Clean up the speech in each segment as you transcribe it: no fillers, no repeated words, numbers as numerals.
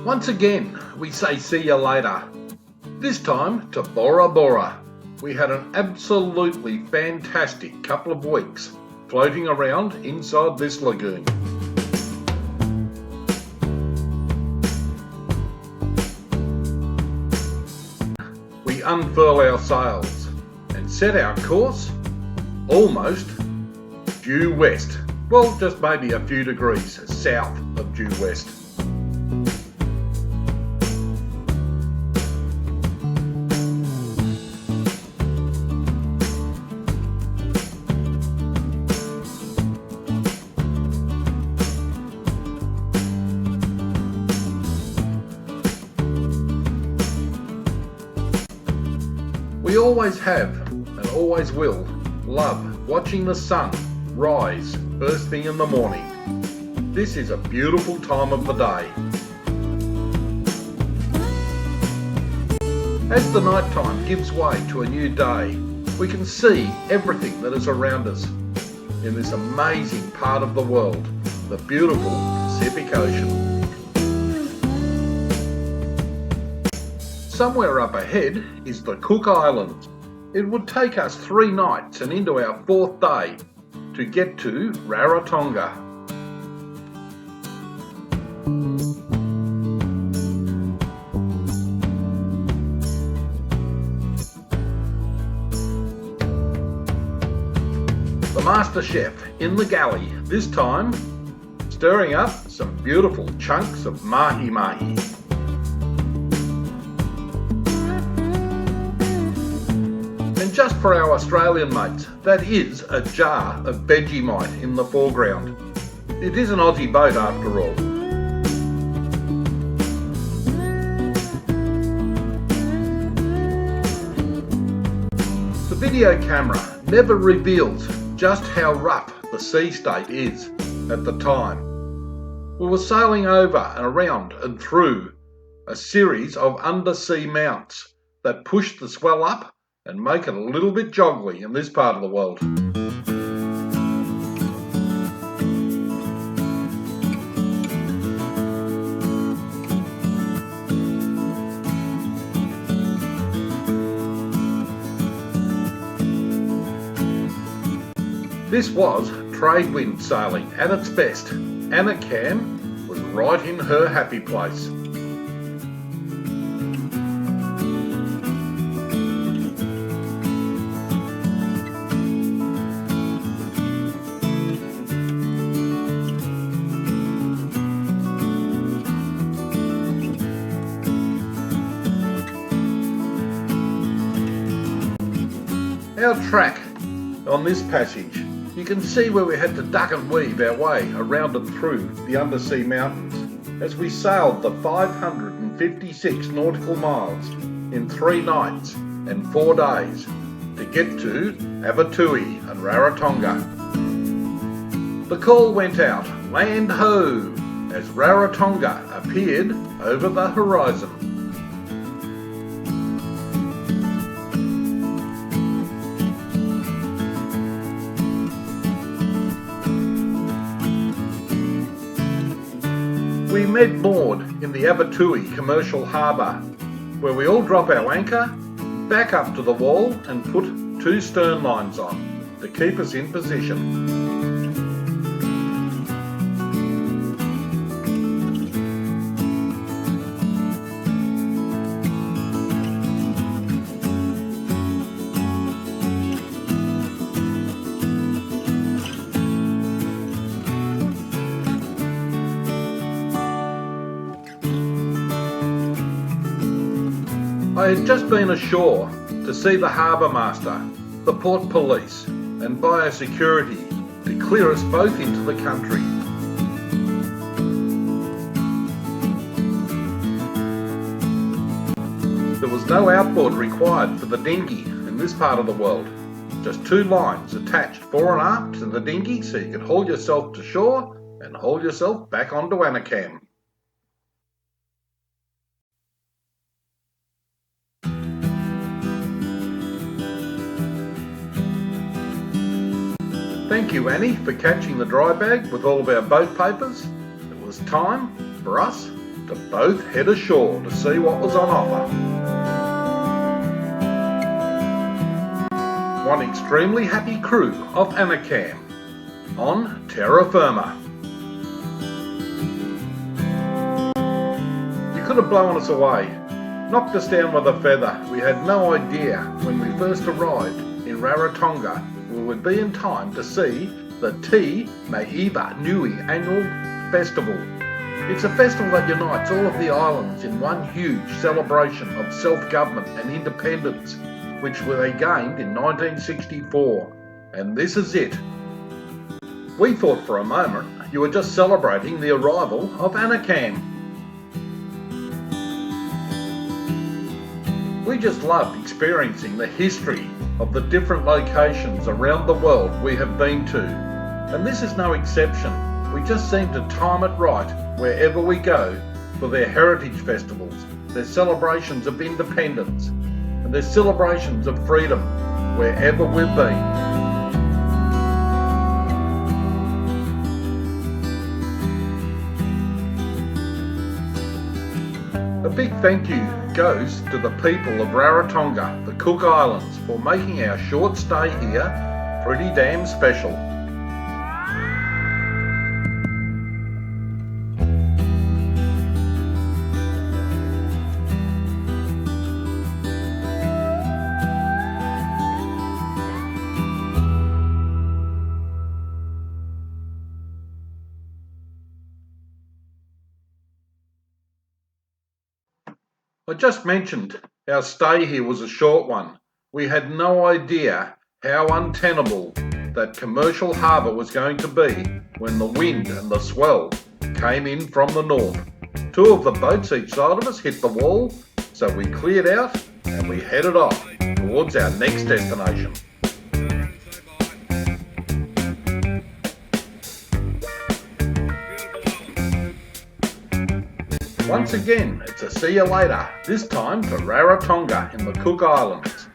Once again, we say see you later. This time to Bora. We had an absolutely fantastic couple of weeks floating around inside this lagoon. We unfurl our sails and set our course almost due west. Well, just maybe a few degrees south of due west. We always have and always will love watching the sun rise first thing in the morning. This is a beautiful time of the day. As the night time gives way to a new day, we can see everything that is around us in this amazing part of the world, the beautiful Pacific Ocean. Somewhere up ahead is the Cook Islands. It would take us 3 nights and into our 4th day to get to Rarotonga. The master chef in the galley, this time stirring up some beautiful chunks of mahi-mahi. And just for our Australian mates, that is a jar of Vegemite in the foreground. It is an Aussie boat after all. The video camera never reveals just how rough the sea state is at the time. We were sailing over and around and through a series of undersea mounts that push the swell up and make it a little bit joggly in this part of the world. This was trade wind sailing at its best. Anna Cam was right in her happy place. Our track on this passage, you can see where we had to duck and weave our way around and through the undersea mountains as we sailed the 556 nautical miles in 3 nights and 4 days to get to Avatui and Rarotonga. The call went out, land ho, as Rarotonga appeared over the horizon. We met moored in the Avatui commercial harbour, where we all drop our anchor, back up to the wall and put 2 stern lines on to keep us in position. I had just been ashore to see the harbour master, the port police and biosecurity to clear us both into the country. There was no outboard required for the dinghy in this part of the world. Just 2 lines attached fore and aft to the dinghy so you could haul yourself to shore and haul yourself back onto Anakam. Thank you, Annie, for catching the dry bag with all of our boat papers. It was time for us to to both head ashore to see what was on offer. One extremely happy crew of Anakam on terra firma. You could have blown us away, knocked us down with a feather. We had no idea when we first arrived in Rarotonga we would be in time to see the Niue annual festival. It's a festival that unites all of the islands in one huge celebration of self-government and independence, which they gained in 1964, and this is it. We thought for a moment you were just celebrating the arrival of Anakam. We just loved experiencing the history of the different locations around the world we have been to, and this is no exception. We just seem to time it right wherever we go for their heritage festivals, their celebrations of independence, and their celebrations of freedom wherever we've been. A big thank you goes to the people of Rarotonga, the Cook Islands, for making our short stay here pretty damn special. I just mentioned our stay here was a short one. We had no idea how untenable that commercial harbour was going to be when the wind and the swell came in from the north. Two of the boats each side of us hit the wall, so we cleared out and we headed off towards our next destination. Once again, it's a see you later, this time to Rarotonga in the Cook Islands.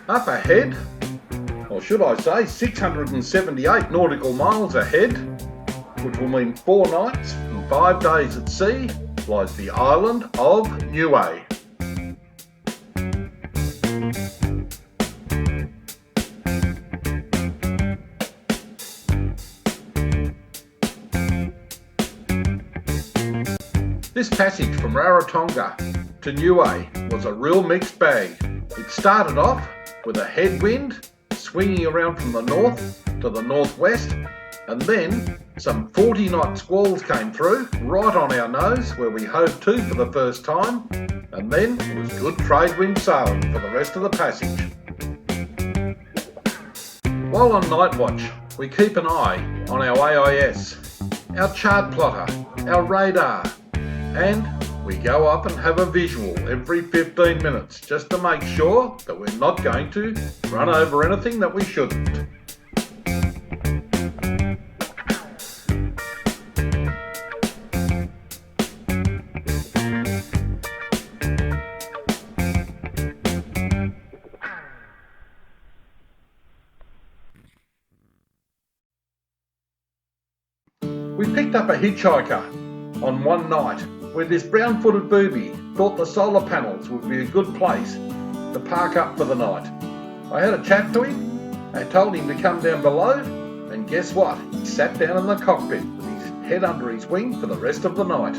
Up ahead, or should I say 678 nautical miles ahead, which will mean 4 nights and 5 days at sea, lies the island of Niue. This passage from Rarotonga to Niue was a real mixed bag. It started off with a headwind swinging around from the north to the northwest, and then some 40-knot squalls came through right on our nose where we hove to for the first time, and then it was good trade wind sailing for the rest of the passage. While on night watch, we keep an eye on our AIS, our chart plotter, our radar, and we go up and have a visual every 15 minutes just to make sure that we're not going to run over anything that we shouldn't. We picked up a hitchhiker on one night where this brown-footed booby thought the solar panels would be a good place to park up for the night. I had a chat to him, I told him to come down below, and guess what? He sat down in the cockpit with his head under his wing for the rest of the night.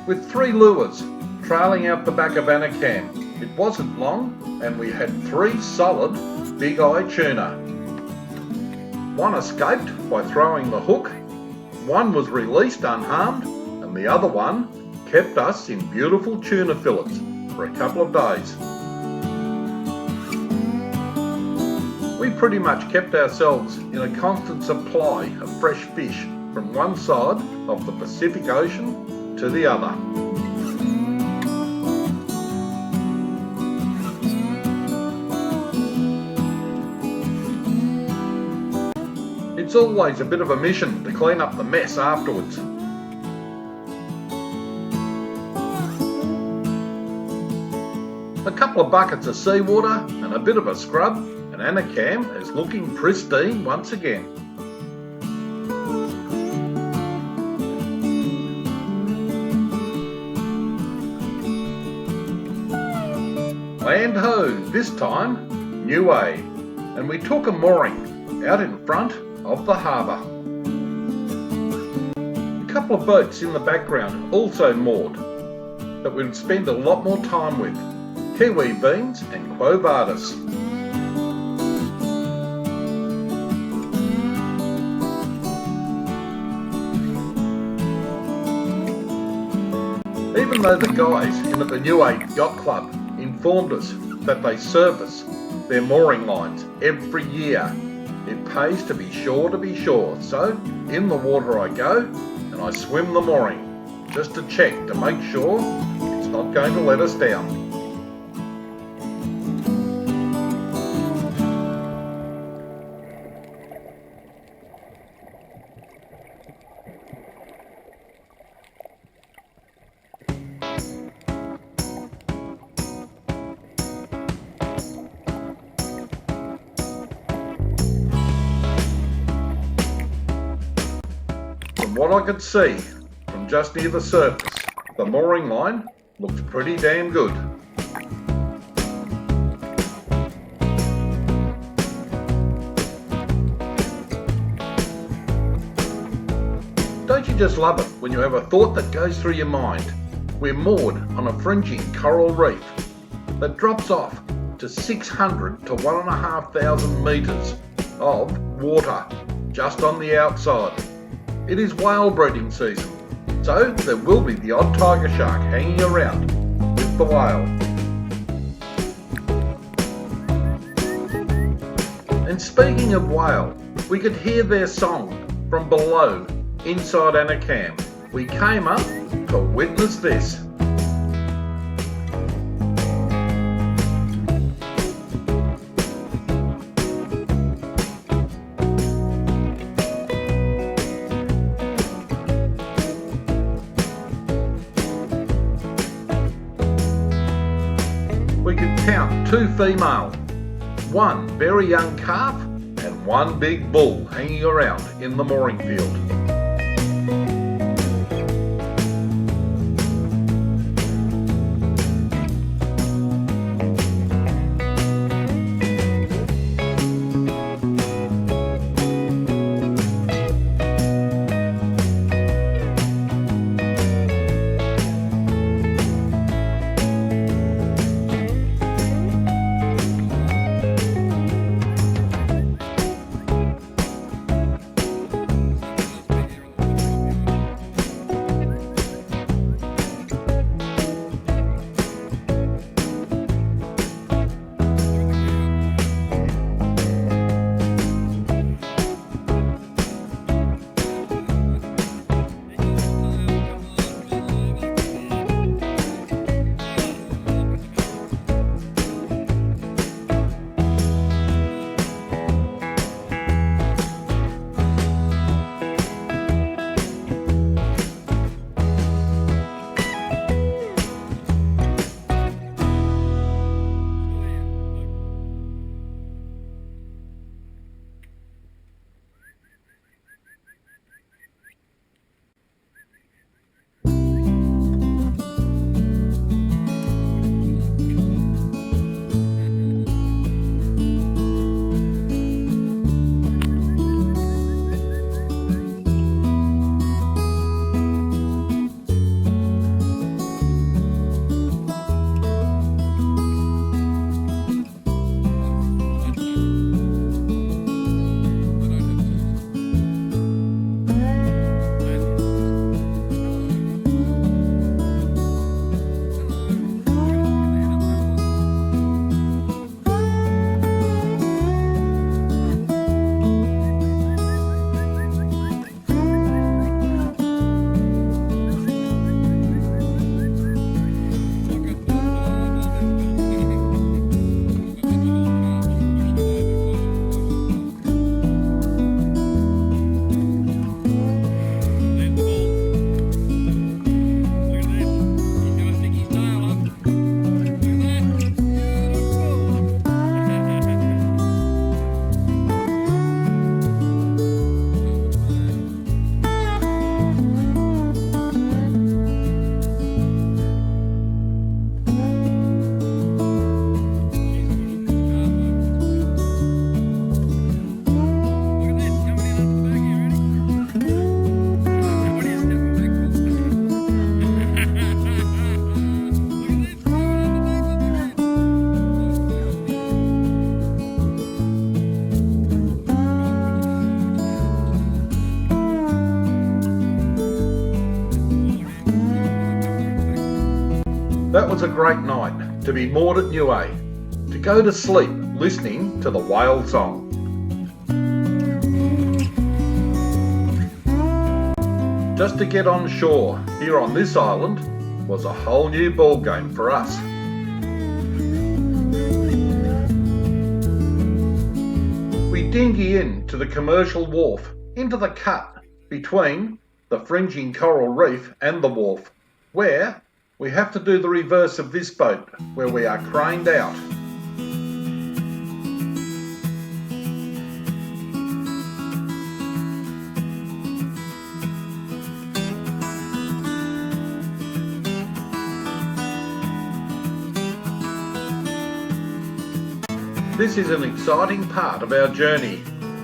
With 3 lures trailing out the back of Anakam, it wasn't long and we had 3 solid big-eye tuna. One escaped by throwing the hook, one was released unharmed, and the other one kept us in beautiful tuna fillets for a couple of days. We pretty much kept ourselves in a constant supply of fresh fish from one side of the Pacific Ocean to the other. It's always a bit of a mission to clean up the mess afterwards. A couple of buckets of seawater and a bit of a scrub, and Anacam is looking pristine once again. Land ho, this time Niue, and we took a mooring out in front of the harbour. A couple of boats in the background also moored that we'd spend a lot more time with, kiwi beans and quo vadis. Even though the guys in the Niue Yacht Club informed us that they service their mooring lines every year, it pays to be sure. So in the water I go and I swim the mooring just to check to make sure it's not going to let us down. From what I could see from just near the surface, the mooring line looks pretty damn good. Don't you just love it when you have a thought that goes through your mind? We're moored on a fringing coral reef that drops off to 600 to 1,500 metres of water just on the outside. It is whale breeding season, so there will be the odd tiger shark hanging around with the whale. And speaking of whale, we could hear their song from below inside Anacam. We came up to witness this. We could count 2 female, 1 very young calf and 1 big bull hanging around in the mooring field. That was a great night to be moored at Niue, to go to sleep listening to the whale song. Just to get on shore here on this island was a whole new ballgame for us. We dinghy in to the commercial wharf, into the cut between the fringing coral reef and the wharf, where we have to do the reverse of this boat, where we are craned out. This is an exciting part of our journey,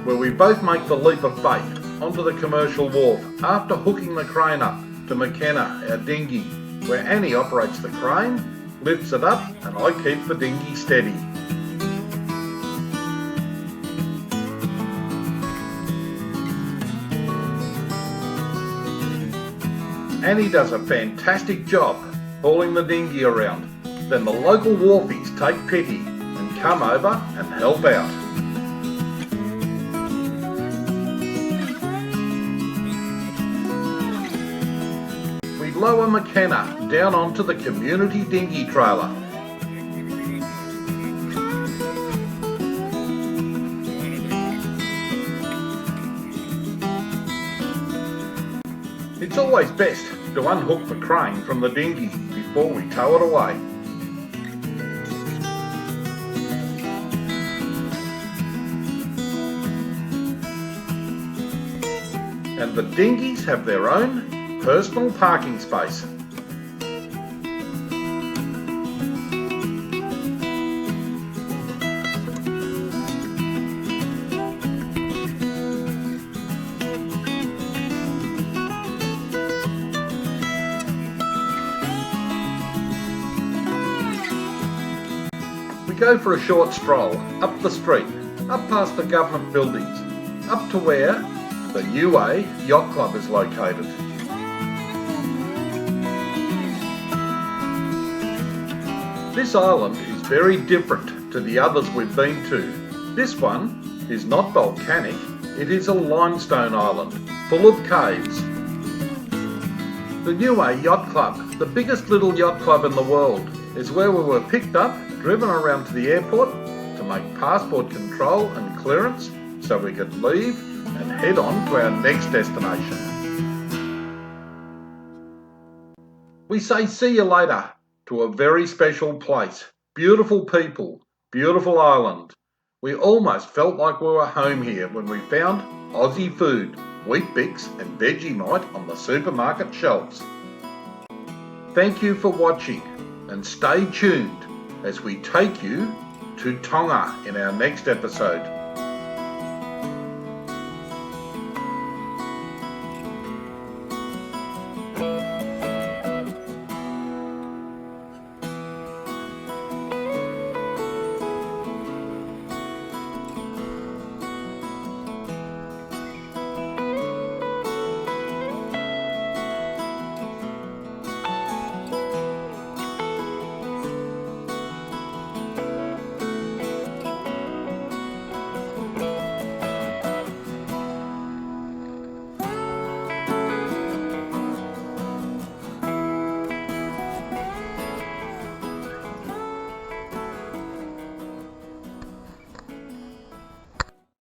where we both make the leap of faith onto the commercial wharf after hooking the crane up to McKenna, our dinghy, where Annie operates the crane, lifts it up, and I keep the dinghy steady. Annie does a fantastic job hauling the dinghy around. Then the local wharfies take pity and come over and help out. We lower McKenna down onto the community dinghy trailer. It's always best to unhook the crane from the dinghy before we tow it away. And the dinghies have their own personal parking space. We go for a short stroll up the street, up past the government buildings, up to where the Niue Yacht Club is located. This island is very different to the others we've been to. This one is not volcanic, it is a limestone island full of caves. The Niue Yacht Club, the biggest little yacht club in the world, is where we were picked up, driven around to the airport to make passport control and clearance so we could leave and head on to our next destination. We say see you later to a very special place. Beautiful people, beautiful island. We almost felt like we were home here when we found Aussie food, Wheat Bix and Vegemite on the supermarket shelves. Thank you for watching and stay tuned as we take you to Tonga in our next episode.